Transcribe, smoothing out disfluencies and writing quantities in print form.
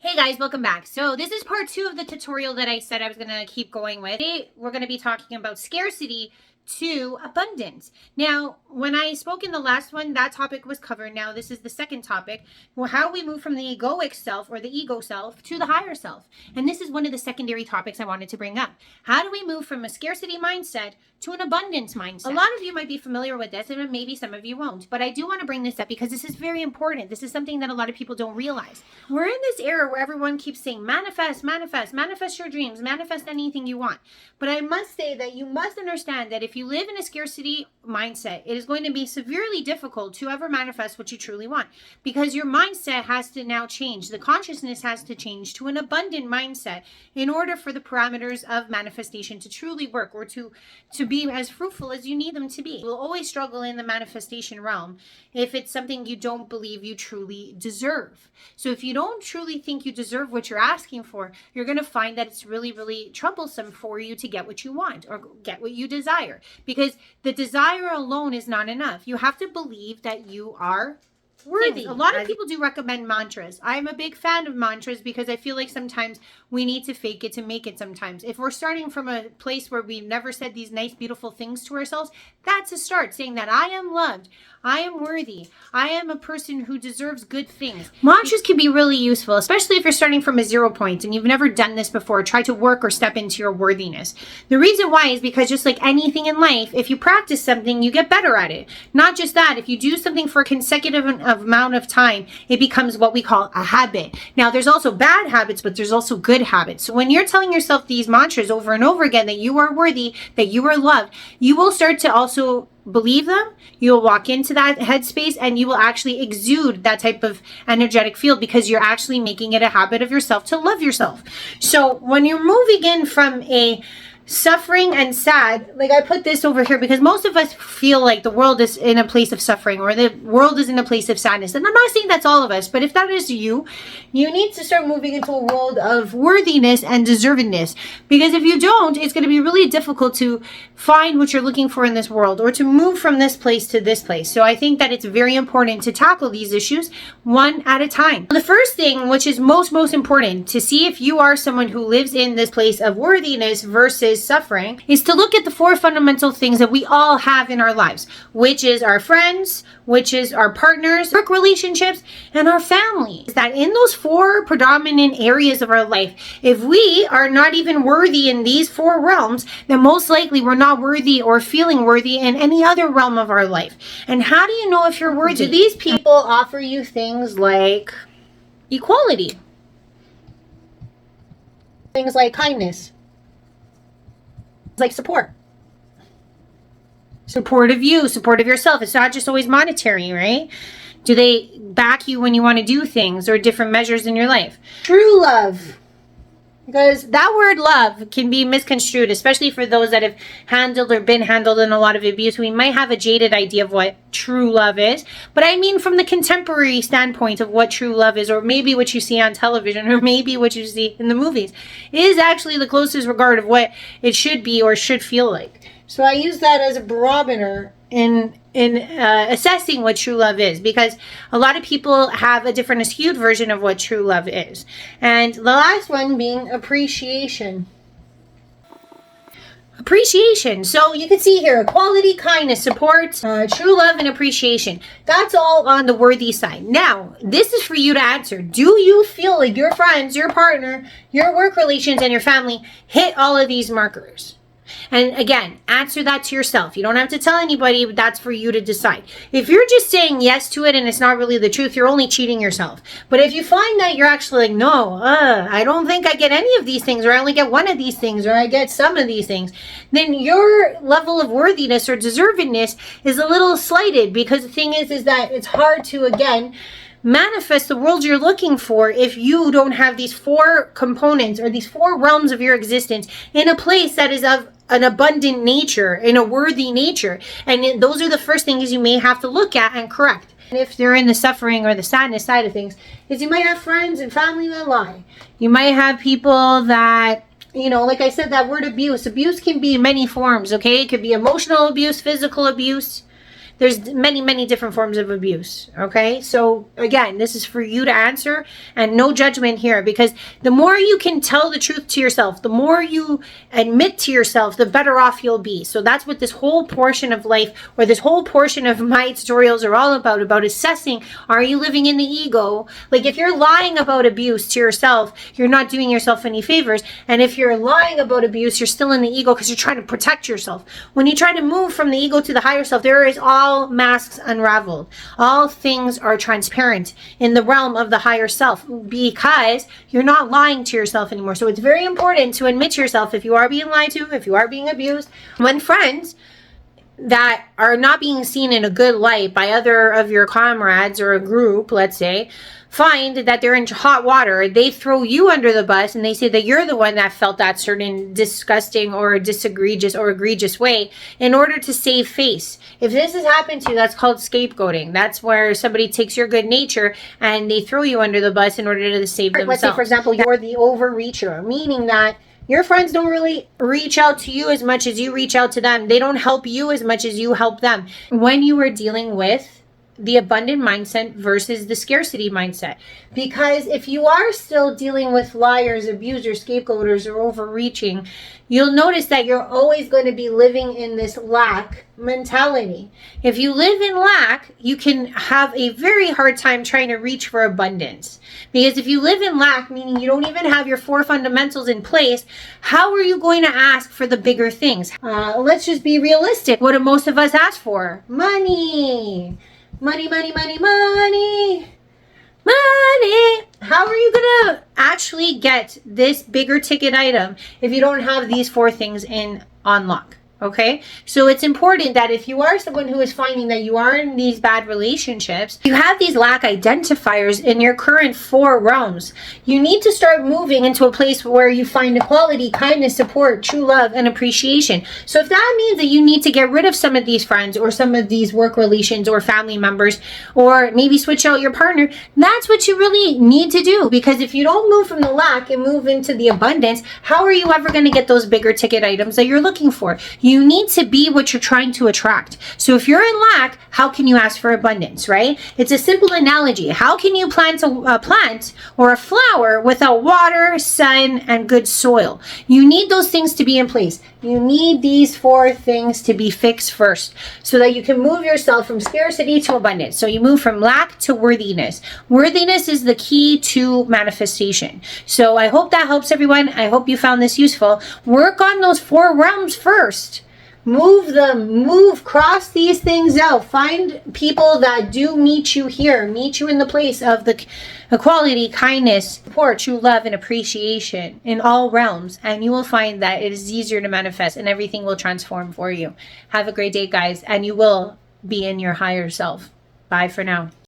Hey guys, welcome back. So this is part 2 of the tutorial that I said I was going to keep going with. Today we're going to be talking about scarcity to abundance. Now, when I spoke in the last one, that topic was covered. Now this is the second topic. Well, how we move from the egoic self or the ego self to the higher self. And this is one of the secondary topics I wanted to bring up. How do we move from a scarcity mindset to an abundance mindset? A lot of you might be familiar with this, and maybe some of you won't. But I do want to bring this up because this is very important. This is something that a lot of people don't realize. We're in this era where everyone keeps saying, manifest, manifest, manifest your dreams, manifest anything you want. But I must say that you must understand that if you live in a scarcity mindset, it is going to be severely difficult to ever manifest what you truly want, because your mindset has to now change. The consciousness has to change to an abundant mindset in order for the parameters of manifestation to truly work, or to be as fruitful as you need them to be. You'll always struggle in the manifestation realm if it's something you don't believe you truly deserve. So if you don't truly think you deserve what you're asking for, you're going to find that it's really, really troublesome for you to get what you want or get what you desire, because the desire alone is not enough. You have to believe that you are worthy. A lot of people do recommend mantras. I'm a big fan of mantras because I feel like sometimes we need to fake it to make it sometimes. If we're starting from a place where we've never said these nice, beautiful things to ourselves, that's a start, saying that I am loved, I am worthy, I am a person who deserves good things. Mantras can be really useful, especially if you're starting from a 0 point and you've never done this before. Try to work or step into your worthiness. The reason why is because just like anything in life, if you practice something, you get better at it. Not just that, if you do something for a consecutive amount of time, it becomes what we call a habit. Now, there's also bad habits, but there's also good habits. So when you're telling yourself these mantras over and over again, that you are worthy, that you are loved, you will start to also believe them. You'll walk into that headspace and you will actually exude that type of energetic field, because you're actually making it a habit of yourself to love yourself. So when you're moving in from a suffering and sad, like I put this over here because most of us feel like the world is in a place of suffering, or the world is in a place of sadness. And I'm not saying that's all of us, but if that is you, you need to start moving into a world of worthiness and deservedness. Because if you don't, it's going to be really difficult to find what you're looking for in this world, or to move from this place to this place. So I think that it's very important to tackle these issues one at a time. The first thing, which is most important to see if you are someone who lives in this place of worthiness versus suffering, is to look at the 4 fundamental things that we all have in our lives, which is our friends, which is our partners, work relationships, and our family. Is that in those 4 predominant areas of our life, if we are not even worthy in these 4 realms, then most likely we're not worthy or feeling worthy in any other realm of our life. And how do you know if you're worthy? Do these people offer you things like equality? Things like kindness? Like support of you, support of yourself. It's not just always monetary, right? Do they back you when you want to do things, or different measures in your life? True love, because that word love can be misconstrued, especially for those that have handled or been handled in a lot of abuse. We might have a jaded idea of what true love is, but I mean from the contemporary standpoint of what true love is, or maybe what you see on television, or maybe what you see in the movies, is actually the closest regard of what it should be or should feel like. So I use that as a barometer in assessing what true love is, because a lot of people have a different, skewed version of what true love is. And the last one being appreciation. So you can see here, equality, kindness, support, true love, and appreciation. That's all on the worthy side. Now, this is for you to answer. Do you feel like your friends, your partner, your work relations, and your family hit all of these markers? And again, answer that to yourself. You don't have to tell anybody, but that's for you to decide. If you're just saying yes to it and it's not really the truth, you're only cheating yourself. But if you find that you're actually like, no, I don't think I get any of these things, or I only get one of these things, or I get some of these things, then your level of worthiness or deservedness is a little slighted, because the thing is that it's hard to, again, manifest the world you're looking for if you don't have these 4 components, or these 4 realms of your existence in a place that is of an abundant nature, in a worthy nature. And those are the first things you may have to look at and correct. And if they're in the suffering or the sadness side of things, is you might have friends and family that lie. You might have people that, like I said, that word abuse. Abuse can be in many forms, okay? It could be emotional abuse, physical abuse. There's many, many different forms of abuse. Okay. So again, this is for you to answer, and no judgment here, because the more you can tell the truth to yourself, the more you admit to yourself, the better off you'll be. So that's what this whole portion of life, or this whole portion of my tutorials are all about assessing, are you living in the ego? Like if you're lying about abuse to yourself, you're not doing yourself any favors. And if you're lying about abuse, you're still in the ego because you're trying to protect yourself. When you try to move from the ego to the higher self, there is all masks unraveled. All things are transparent in the realm of the higher self, because you're not lying to yourself anymore. So it's very important to admit to yourself if you are being lied to, if you are being abused. When friends that are not being seen in a good light by other of your comrades or a group, let's say, find that they're in hot water, they throw you under the bus and they say that you're the one that felt that certain disgusting or egregious way in order to save face. If this has happened to you, that's called scapegoating. That's where somebody takes your good nature and they throw you under the bus in order to save themselves. Let's say, for example, you're the overreacher, meaning that your friends don't really reach out to you as much as you reach out to them. They don't help you as much as you help them. When you are dealing with the abundant mindset versus the scarcity mindset. Because if you are still dealing with liars, abusers, scapegoaters, or overreaching, you'll notice that you're always going to be living in this lack mentality. If you live in lack, you can have a very hard time trying to reach for abundance. Because if you live in lack, meaning you don't even have your 4 fundamentals in place, how are you going to ask for the bigger things? Let's just be realistic. What do most of us ask for? Money. Money, money, money, money, money. How are you going to actually get this bigger ticket item if you don't have these 4 things on lock? Okay, so it's important that if you are someone who is finding that you are in these bad relationships, you have these lack identifiers in your current 4 realms. You need to start moving into a place where you find equality, kindness, support, true love, and appreciation. So if that means that you need to get rid of some of these friends or some of these work relations or family members, or maybe switch out your partner, that's what you really need to do. Because if you don't move from the lack and move into the abundance, how are you ever going to get those bigger ticket items that you're looking for? You need to be what you're trying to attract. So if you're in lack, how can you ask for abundance, right? It's a simple analogy. How can you plant a plant or a flower without water, sun, and good soil? You need those things to be in place. You need these 4 things to be fixed first so that you can move yourself from scarcity to abundance. So you move from lack to worthiness. Worthiness is the key to manifestation. So I hope that helps everyone. I hope you found this useful. Work on those 4 realms first. Move them, cross these things out. Find people that do meet you here, meet you in the place of the equality, kindness, support, true love, and appreciation in all realms. And you will find that it is easier to manifest and everything will transform for you. Have a great day, guys, and you will be in your higher self. Bye for now.